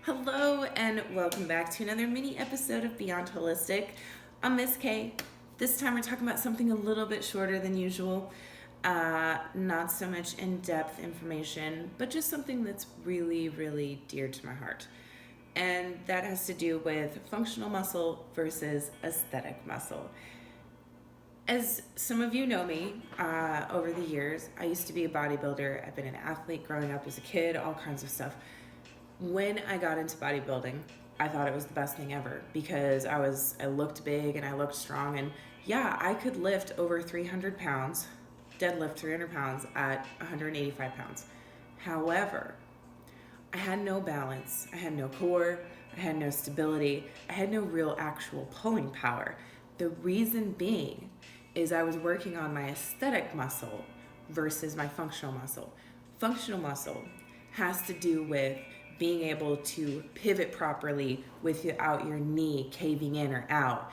Hello and welcome back to another mini episode of Beyond Holistic. I'm Miss Kay. This time we're talking about something a little bit shorter than usual. Not so much in-depth information, but just something that's really, really dear to my heart. And that has to do with functional muscle versus aesthetic muscle. As some of you know me, over the years, I used to be a bodybuilder. I've been an athlete growing up as a kid, all kinds of stuff. When I got into bodybuilding, I thought it was the best thing ever because I looked big and I looked strong, and yeah, I could lift over 300 pounds, deadlift 300 pounds at 185 pounds. However, I had no balance, I had no core, I had no stability, I had no real actual pulling power. The reason being is I was working on my aesthetic muscle versus my functional muscle. Functional muscle has to do with being able to pivot properly without your knee caving in or out,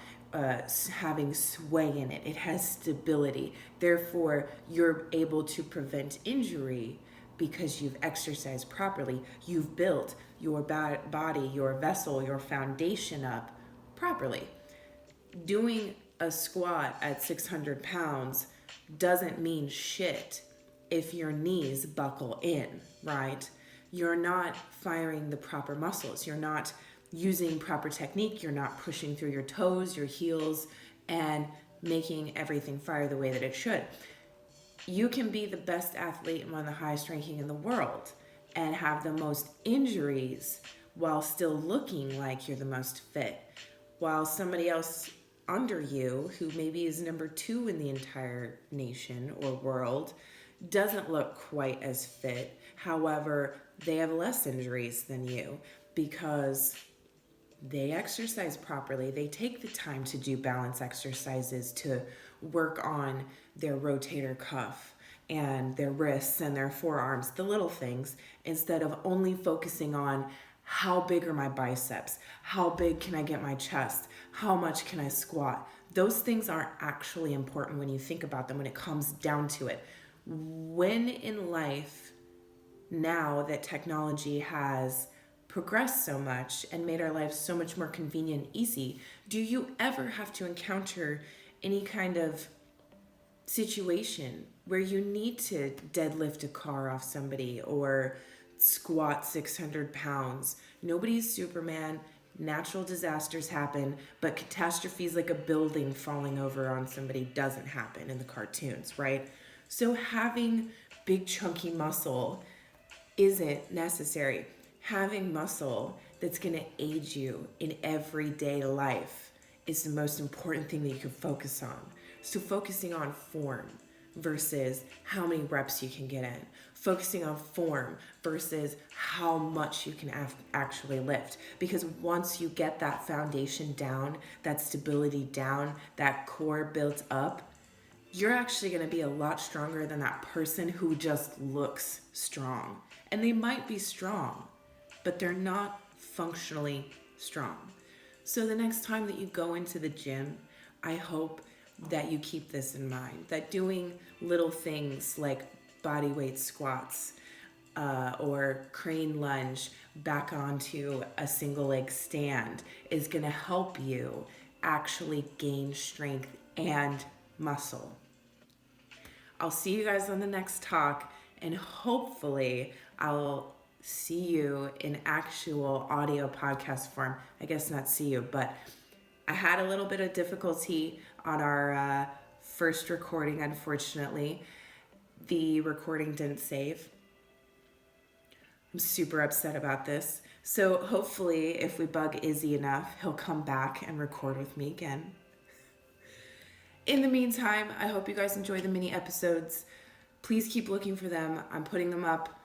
having sway in it. It has stability. Therefore, you're able to prevent injury because you've exercised properly. You've built your body, your vessel, your foundation up properly. Doing a squat at 600 pounds doesn't mean shit if your knees buckle in, right? You're not firing the proper muscles. You're not using proper technique. You're not pushing through your toes, your heels, and making everything fire the way that it should. You can be the best athlete and one of the highest ranking in the world and have the most injuries while still looking like you're the most fit, while somebody else under you, who maybe is number 2 in the entire nation or world, doesn't look quite as fit. However, they have less injuries than you because they exercise properly. They take the time to do balance exercises, to work on their rotator cuff and their wrists and their forearms, the little things, instead of only focusing on how big are my biceps, how big can I get my chest, how much can I squat. Those things aren't actually important when you think about them, when it comes down to it. When in life, now that technology has progressed so much and made our lives so much more convenient and easy, do you ever have to encounter any kind of situation where you need to deadlift a car off somebody or squat 600 pounds? Nobody's Superman. Natural disasters happen, but catastrophes like a building falling over on somebody doesn't happen in the cartoons, right? So having big chunky muscle isn't necessary. Having muscle that's going to aid you in everyday life is the most important thing that you can focus on. So focusing on form versus how many reps you can get in. Focusing on form versus how much you can actually lift. Because once you get that foundation down, that stability down, that core built up, you're actually going to be a lot stronger than that person who just looks strong. And they might be strong, but they're not functionally strong. So the next time that you go into the gym, I hope that you keep this in mind, that doing little things like body weight squats or crane lunge back onto a single leg stand is going to help you actually gain strength and muscle. I'll see you guys on the next talk, and hopefully I'll see you in actual audio podcast form. I guess not see you, but I had a little bit of difficulty on our first recording, unfortunately. The recording didn't save. I'm super upset about this. So hopefully if we bug Izzy enough, he'll come back and record with me again. In the meantime, I hope you guys enjoy the mini episodes. Please keep looking for them. I'm putting them up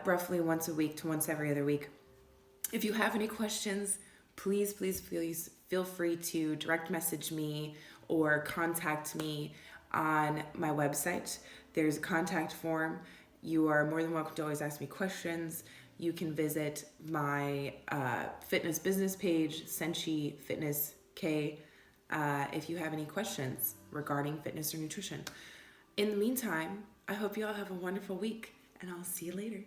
roughly once a week to once every other week. If you have any questions, please feel free to direct message me or contact me on my website. There's a contact form. You are more than welcome to always ask me questions. You can visit my fitness business page, Senshifitnesskaie, if you have any questions regarding fitness or nutrition. In the meantime, I hope you all have a wonderful week, and I'll see you later.